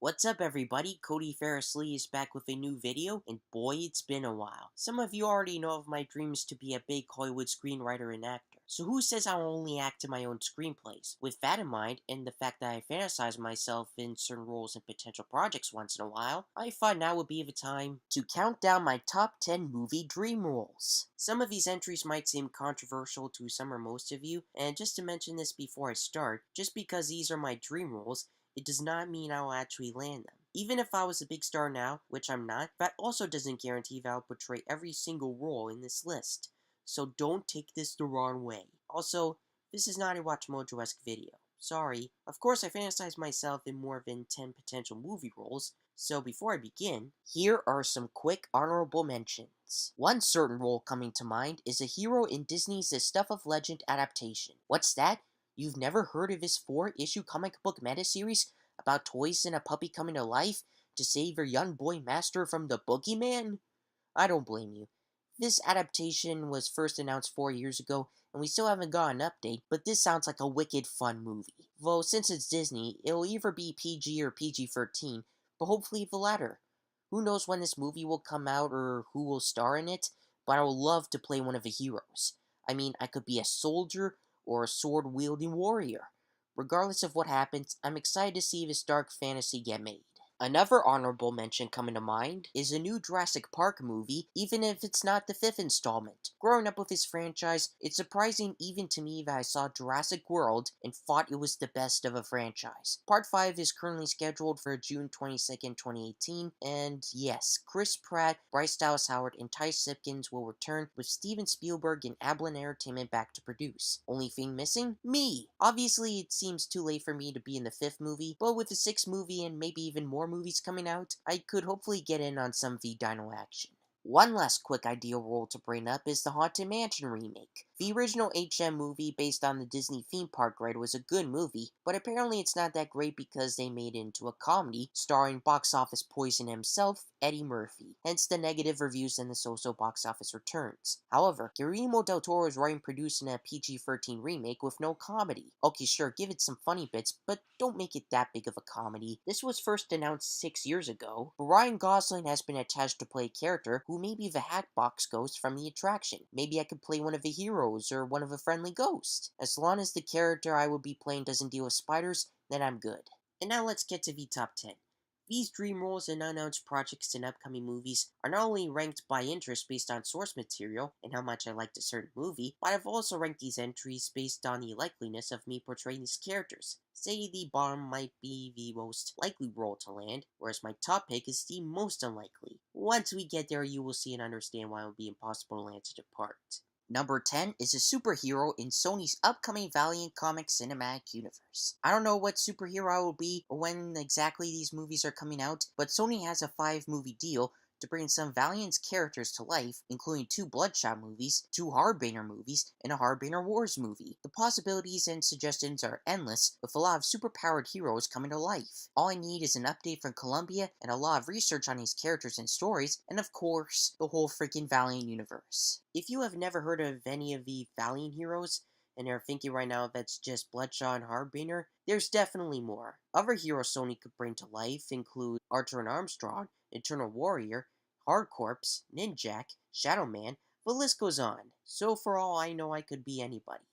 What's up everybody, Cody Fairless-Lee is back with a new video, and boy it's been a while. Some of you already know of my dreams to be a big Hollywood screenwriter and actor, so who says I'll only act in my own screenplays? With that in mind, and the fact that I fantasize myself in certain roles and potential projects once in a while, I thought now would be the time to count down my top 10 movie dream roles. Some of these entries might seem controversial to some or most of you, and just to mention this before I start, just because these are my dream roles, it does not mean I'll actually land them. Even if I was a big star now, which I'm not, that also doesn't guarantee that I'll portray every single role in this list. So don't take this the wrong way. Also, this is not a Watch Mojo-esque video. Sorry. Of course I fantasize myself in more than 10 potential movie roles, so before I begin, here are some quick honorable mentions. One certain role coming to mind is a hero in Disney's The Stuff of Legend adaptation. What's that? You've never heard of this 4-issue comic book meta-series about toys and a puppy coming to life to save your young boy master from the boogeyman? I don't blame you. This adaptation was first announced 4 years ago, and we still haven't got an update, but this sounds like a wicked fun movie. Though since it's Disney, it'll either be PG or PG-13, but hopefully the latter. Who knows when this movie will come out or who will star in it, but I would love to play one of the heroes. I mean, I could be a soldier or a sword-wielding warrior. Regardless of what happens, I'm excited to see this dark fantasy get made. Another honorable mention coming to mind is a new Jurassic Park movie, even if it's not the 5th installment. Growing up with this franchise, it's surprising even to me that I saw Jurassic World and thought it was the best of a franchise. Part 5 is currently scheduled for June 22nd, 2018, and yes, Chris Pratt, Bryce Dallas Howard, and Ty Simpkins will return with Steven Spielberg and Amblin Entertainment back to produce. Only thing missing? Me! Obviously, it seems too late for me to be in the 5th movie, but with the 6th movie and maybe even more movies coming out, I could hopefully get in on some V-Dino action. One last quick ideal role to bring up is the Haunted Mansion remake. The original HM movie based on the Disney theme park ride was a good movie, but apparently it's not that great because they made it into a comedy starring box office poison himself, Eddie Murphy, hence the negative reviews and the so-so box office returns. However, Guillermo del Toro is writing and producing a PG-13 remake with no comedy. Okay, sure, give it some funny bits, but don't make it that big of a comedy. This was first announced 6 years ago, but Ryan Gosling has been attached to play a character who may be the Hatbox Ghost from the attraction. Maybe I could play one of the heroes or one of a friendly ghost. As long as the character I will be playing doesn't deal with spiders, then I'm good. And now let's get to the top 10. These dream roles and unannounced projects in upcoming movies are not only ranked by interest based on source material and how much I liked a certain movie, but I've also ranked these entries based on the likeliness of me portraying these characters. Say the bottom might be the most likely role to land, whereas my top pick is the most unlikely. Once we get there, you will see and understand why it would be impossible to land such a part. Number 10 is a superhero in Sony's upcoming Valiant Comics cinematic universe. I don't know what superhero I will be or when exactly these movies are coming out, but Sony has a 5-movie deal to bring some Valiant's characters to life, including 2 Bloodshot movies, 2 Harbinger movies, and a Harbinger Wars movie. The possibilities and suggestions are endless, with a lot of superpowered heroes coming to life. All I need is an update from Columbia and a lot of research on these characters and stories, and of course, the whole freaking Valiant universe. If you have never heard of any of the Valiant heroes, and are thinking right now that's just Bloodshot and Harbinger, there's definitely more. Other heroes Sony could bring to life include Archer and Armstrong, Eternal Warrior, Hardcorps, Ninjak, Shadow Man, the list goes on. So for all I know, I could be anybody.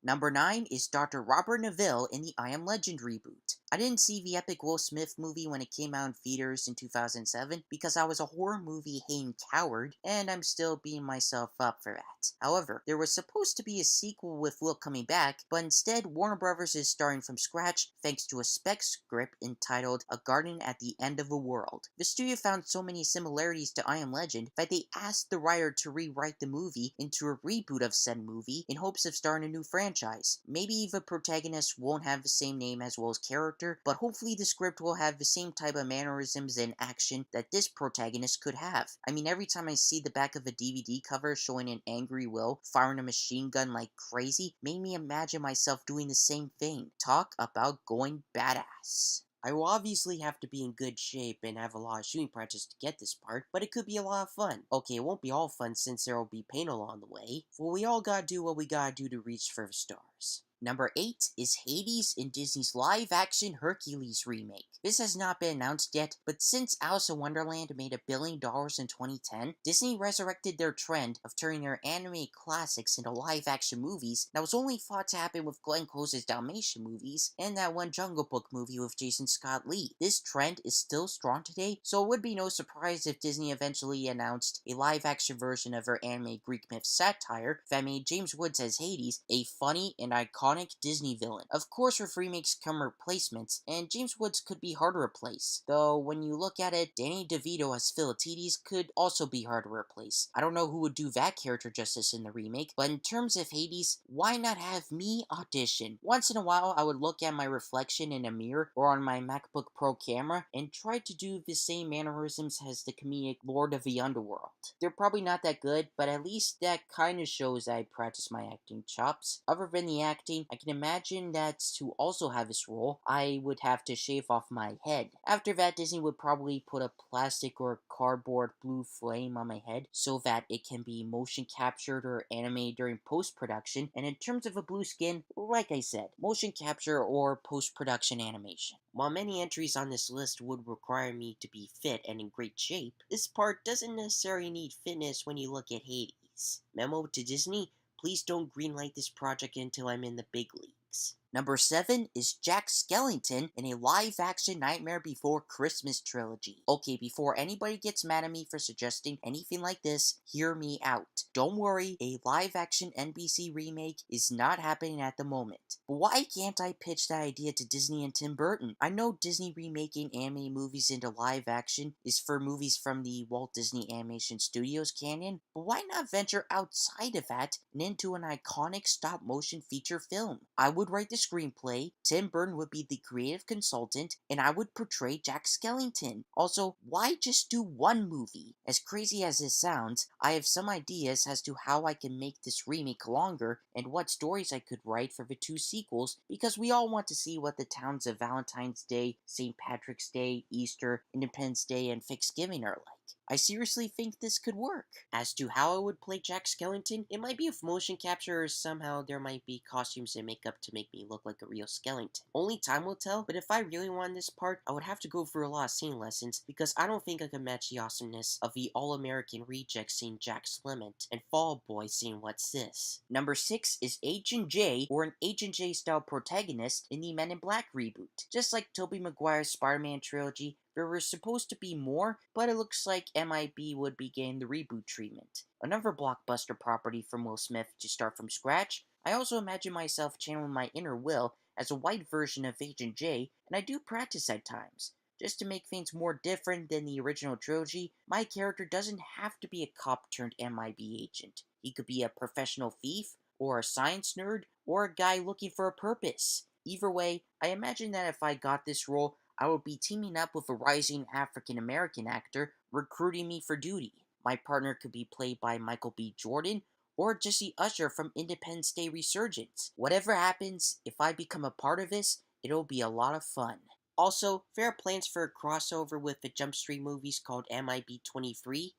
Number 9 is Dr. Robert Neville in the I Am Legend reboot. I didn't see the epic Will Smith movie when it came out in theaters in 2007 because I was a horror movie hating coward, and I'm still beating myself up for that. However, there was supposed to be a sequel with Will coming back, but instead Warner Brothers is starting from scratch thanks to a spec script entitled A Garden at the End of the World. The studio found so many similarities to I Am Legend that they asked the writer to rewrite the movie into a reboot of said movie in hopes of starting a new franchise. Maybe the protagonist won't have the same name as Will's character, but hopefully the script will have the same type of mannerisms and action that this protagonist could have. I mean, every time I see the back of a DVD cover showing an angry Will firing a machine gun like crazy, made me imagine myself doing the same thing. Talk about going badass. I will obviously have to be in good shape and have a lot of shooting practice to get this part, but it could be a lot of fun. Okay, it won't be all fun since there will be pain along the way, but we all gotta do what we gotta do to reach for the stars. Number 8 is Hades in Disney's live-action Hercules remake. This has not been announced yet, but since Alice in Wonderland made $1 billion in 2010, Disney resurrected their trend of turning their anime classics into live-action movies that was only thought to happen with Glenn Close's Dalmatian movies and that one Jungle Book movie with Jason Scott Lee. This trend is still strong today, so it would be no surprise if Disney eventually announced a live-action version of their anime Greek myth satire that made James Woods as Hades a funny and iconic Disney villain. Of course, with remakes come replacements, and James Woods could be hard to replace. Though, when you look at it, Danny DeVito as Philatides could also be hard to replace. I don't know who would do that character justice in the remake, but in terms of Hades, why not have me audition? Once in a while, I would look at my reflection in a mirror or on my MacBook Pro camera and try to do the same mannerisms as the comedic Lord of the Underworld. They're probably not that good, but at least that kind of shows I practice my acting chops. Other than the acting, I can imagine that to also have this role, I would have to shave off my head. After that, Disney would probably put a plastic or cardboard blue flame on my head so that it can be motion captured or animated during post-production, and in terms of a blue skin, like I said, motion capture or post-production animation. While many entries on this list would require me to be fit and in great shape, this part doesn't necessarily need fitness when you look at Hades. Memo to Disney, please don't greenlight this project until I'm in the big leagues. Number 7 is Jack Skellington in a live-action Nightmare Before Christmas trilogy. Okay, before anybody gets mad at me for suggesting anything like this, hear me out. Don't worry, a live-action NBC remake is not happening at the moment. But why can't I pitch that idea to Disney and Tim Burton? I know Disney remaking anime movies into live-action is for movies from the Walt Disney Animation Studios canon, but why not venture outside of that and into an iconic stop-motion feature film? I would write the screenplay, Tim Burton would be the creative consultant, and I would portray Jack Skellington. Also, why just do one movie? As crazy as this sounds, I have some ideas as to how I can make this remake longer and what stories I could write for the 2 sequels, because we all want to see what the towns of Valentine's Day, St. Patrick's Day, Easter, Independence Day, and Thanksgiving are like. I seriously think this could work. As to how I would play Jack Skellington, it might be with motion capture or somehow there might be costumes and makeup to make me look like a real skeleton. Only time will tell, but if I really wanted this part, I would have to go through a lot of scene lessons because I don't think I could match the awesomeness of the All-American reject seeing Jack Slement and Fall Boy seeing What's This. Number 6 is Agent J, or an Agent J style protagonist in the Men in Black reboot. Just like Tobey Maguire's Spider-Man trilogy, there was supposed to be more, but it looks like MIB would be getting the reboot treatment. Another blockbuster property from Will Smith to start from scratch. I also imagine myself channeling my inner Will as a white version of Agent J, and I do practice at times. Just to make things more different than the original trilogy, my character doesn't have to be a cop turned MIB agent. He could be a professional thief, or a science nerd, or a guy looking for a purpose. Either way, I imagine that if I got this role, I would be teaming up with a rising African-American actor recruiting me for duty. My partner could be played by Michael B. Jordan or Jesse Usher from Independence Day Resurgence. Whatever happens, if I become a part of this, it'll be a lot of fun. Also, there are plans for a crossover with the Jump Street movies called MIB 23,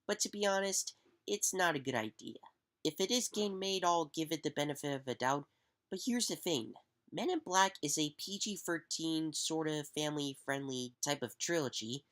but to be honest, it's not a good idea. If it is getting made, I'll give it the benefit of the doubt, but here's the thing. Men in Black is a PG-13 sort of family-friendly type of trilogy,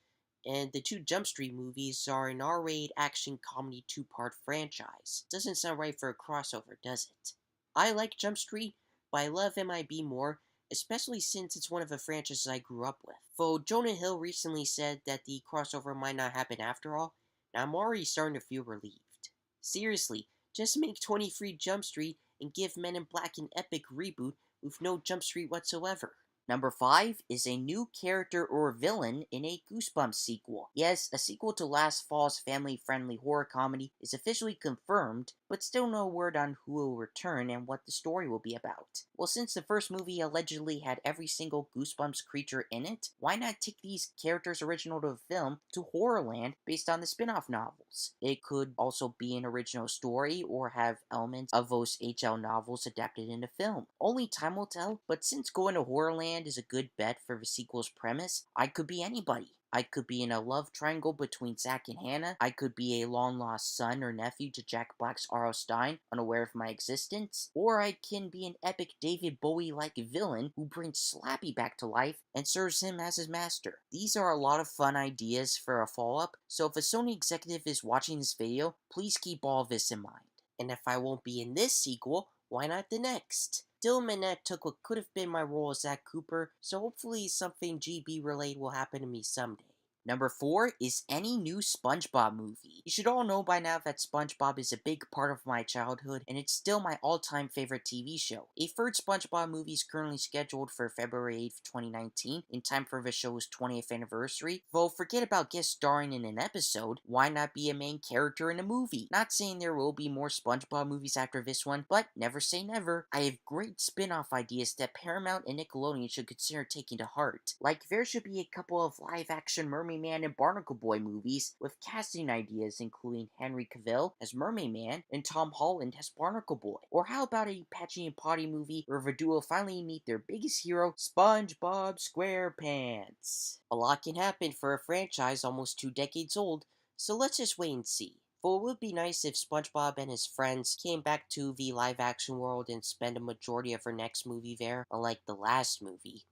and the 2 Jump Street movies are an R-rated action comedy 2-part franchise. Doesn't sound right for a crossover, does it? I like Jump Street, but I love MIB more, especially since it's one of the franchises I grew up with. Though Jonah Hill recently said that the crossover might not happen after all, now I'm already starting to feel relieved. Seriously, just make 23 Jump Street and give Men in Black an epic reboot with no Jump Street whatsoever. Number 5 is a new character or villain in a Goosebumps sequel. Yes, a sequel to last fall's family-friendly horror comedy is officially confirmed, but still no word on who will return and what the story will be about. Well, since the first movie allegedly had every single Goosebumps creature in it, why not take these characters original to the film to Horrorland based on the spin-off novels? It could also be an original story or have elements of those HL novels adapted into film. Only time will tell, but since going to Horrorland Band is a good bet for the sequel's premise. I could be anybody. I could be in a love triangle between Zack and Hannah. I could be a long-lost son or nephew to Jack Black's R.L. Stine, unaware of my existence. Or I can be an epic David Bowie-like villain who brings Slappy back to life and serves him as his master. These are a lot of fun ideas for a follow-up, so if a Sony executive is watching this video, please keep all this in mind. And if I won't be in this sequel, why not the next? Dylan Minnette took what could have been my role as Zach Cooper, so hopefully something GB related will happen to me someday. Number 4 is any new SpongeBob movie. You should all know by now that SpongeBob is a big part of my childhood, and it's still my all-time favorite TV show. A third SpongeBob movie is currently scheduled for February 8th, 2019, in time for the show's 20th anniversary. Though forget about guest starring in an episode, why not be a main character in a movie? Not saying there will be more SpongeBob movies after this one, but never say never. I have great spin-off ideas that Paramount and Nickelodeon should consider taking to heart. Like, there should be a couple of live-action Mermaid Man and Barnacle Boy movies with casting ideas including Henry Cavill as Mermaid Man and Tom Holland as Barnacle Boy. Or how about a Patchy and Potty movie where the duo finally meet their biggest hero, SpongeBob SquarePants? A lot can happen for a franchise almost 2 decades old, so let's just wait and see. But it would be nice if SpongeBob and his friends came back to the live-action world and spend a majority of their next movie there, unlike the last movie.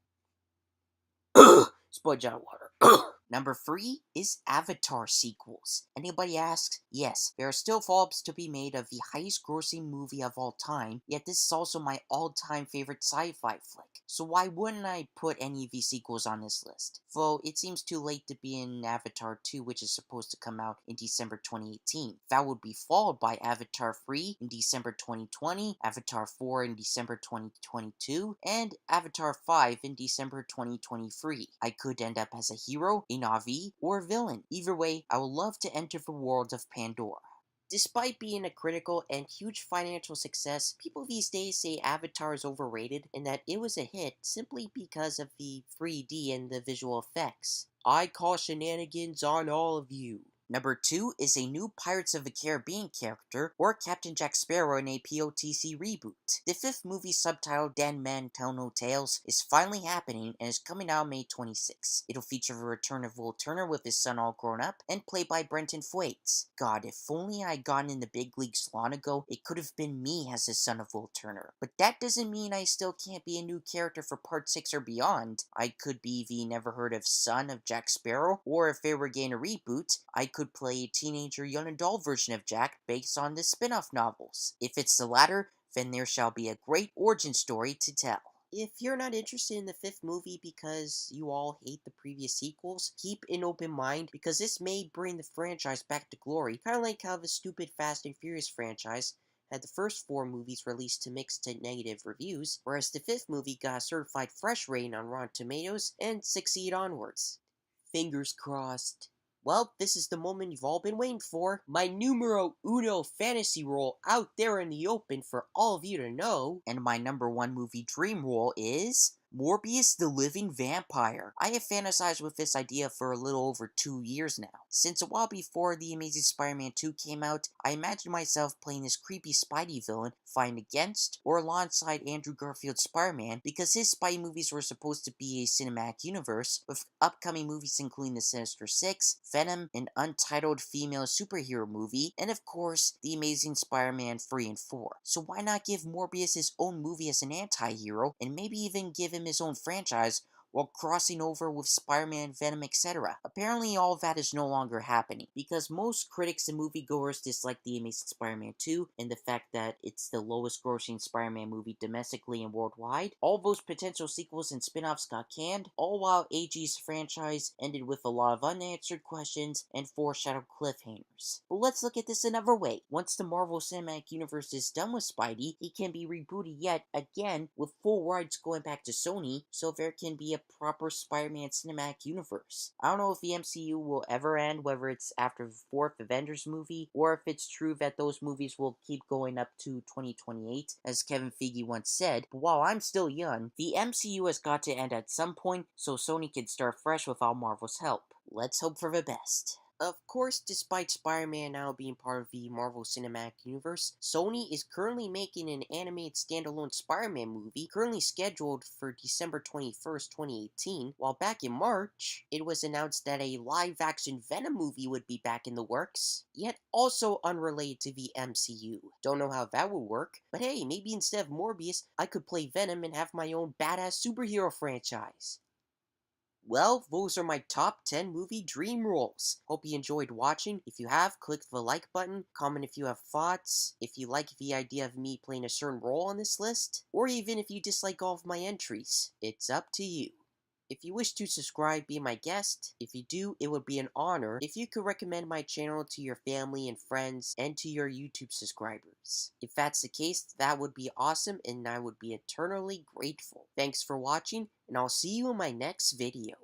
Sponge out of water. Number 3 is Avatar sequels. Anybody asks? Yes, there are still follow-ups to be made of the highest grossing movie of all time, yet this is also my all-time favorite sci-fi flick. So why wouldn't I put any of these sequels on this list? Though it seems too late to be in Avatar 2, which is supposed to come out in December 2018. That would be followed by Avatar 3 in December 2020, Avatar 4 in December 2022, and Avatar 5 in December 2023. I could end up as a hero, a Na'vi, or a villain. Either way, I would love to enter the world of Pandora. Despite being a critical and huge financial success, people these days say Avatar is overrated and that it was a hit simply because of the 3D and the visual effects. I call shenanigans on all of you. Number 2 is a new Pirates of the Caribbean character, or Captain Jack Sparrow in a POTC reboot. The 5th movie, subtitled Dan Man Tell No Tales, is finally happening and is coming out May 26. It'll feature the return of Will Turner with his son all grown up, and played by Brenton Thwaites. God, if only I had gotten in the big leagues long ago, it could have been me as the son of Will Turner. But that doesn't mean I still can't be a new character for Part 6 or beyond. I could be the never heard of son of Jack Sparrow, or if they were getting a reboot, I could play a teenager young adult version of Jack based on the spin-off novels. If it's the latter, then there shall be a great origin story to tell. If you're not interested in the 5th movie because you all hate the previous sequels, keep an open mind because this may bring the franchise back to glory, kind of like how the stupid Fast and Furious franchise had the first 4 movies released to mixed to negative reviews, whereas the 5th movie got a certified fresh rating on Rotten Tomatoes and succeed onwards. Fingers crossed. Well, this is the moment you've all been waiting for. My numero uno fantasy role out there in the open for all of you to know. And my number 1 movie dream role is Morbius the Living Vampire. I have fantasized with this idea for a little over 2 years now. Since a while before The Amazing Spider-Man 2 came out, I imagined myself playing this creepy Spidey villain fighting against or alongside Andrew Garfield's Spider-Man because his Spidey movies were supposed to be a cinematic universe, with upcoming movies including The Sinister Six, Venom, an untitled female superhero movie, and of course, The Amazing Spider-Man 3 and 4. So why not give Morbius his own movie as an anti-hero, and maybe even give him his own franchise while crossing over with Spider-Man, Venom, etc. Apparently all of that is no longer happening, because most critics and moviegoers dislike The Amazing Spider-Man 2 and the fact that it's the lowest grossing Spider-Man movie domestically and worldwide. All those potential sequels and spin-offs got canned, all while AG's franchise ended with a lot of unanswered questions and foreshadowed cliffhangers. But let's look at this another way. Once the Marvel Cinematic Universe is done with Spidey, he can be rebooted yet again with full rights going back to Sony, so there can be a proper Spider-Man cinematic universe. I don't know if the MCU will ever end, whether it's after the 4th Avengers movie, or if it's true that those movies will keep going up to 2028, as Kevin Feige once said, but while I'm still young, the MCU has got to end at some point so Sony can start fresh without Marvel's help. Let's hope for the best. Of course, despite Spider-Man now being part of the Marvel Cinematic Universe, Sony is currently making an animated standalone Spider-Man movie, currently scheduled for December 21st, 2018, while back in March, it was announced that a live-action Venom movie would be back in the works, yet also unrelated to the MCU. Don't know how that would work, but hey, maybe instead of Morbius, I could play Venom and have my own badass superhero franchise. Well, those are my top 10 movie dream roles. Hope you enjoyed watching. If you have, click the like button, comment if you have thoughts, if you like the idea of me playing a certain role on this list, or even if you dislike all of my entries. It's up to you. If you wish to subscribe, be my guest. If you do, it would be an honor if you could recommend my channel to your family and friends and to your YouTube subscribers. If that's the case, that would be awesome and I would be eternally grateful. Thanks for watching, and I'll see you in my next video.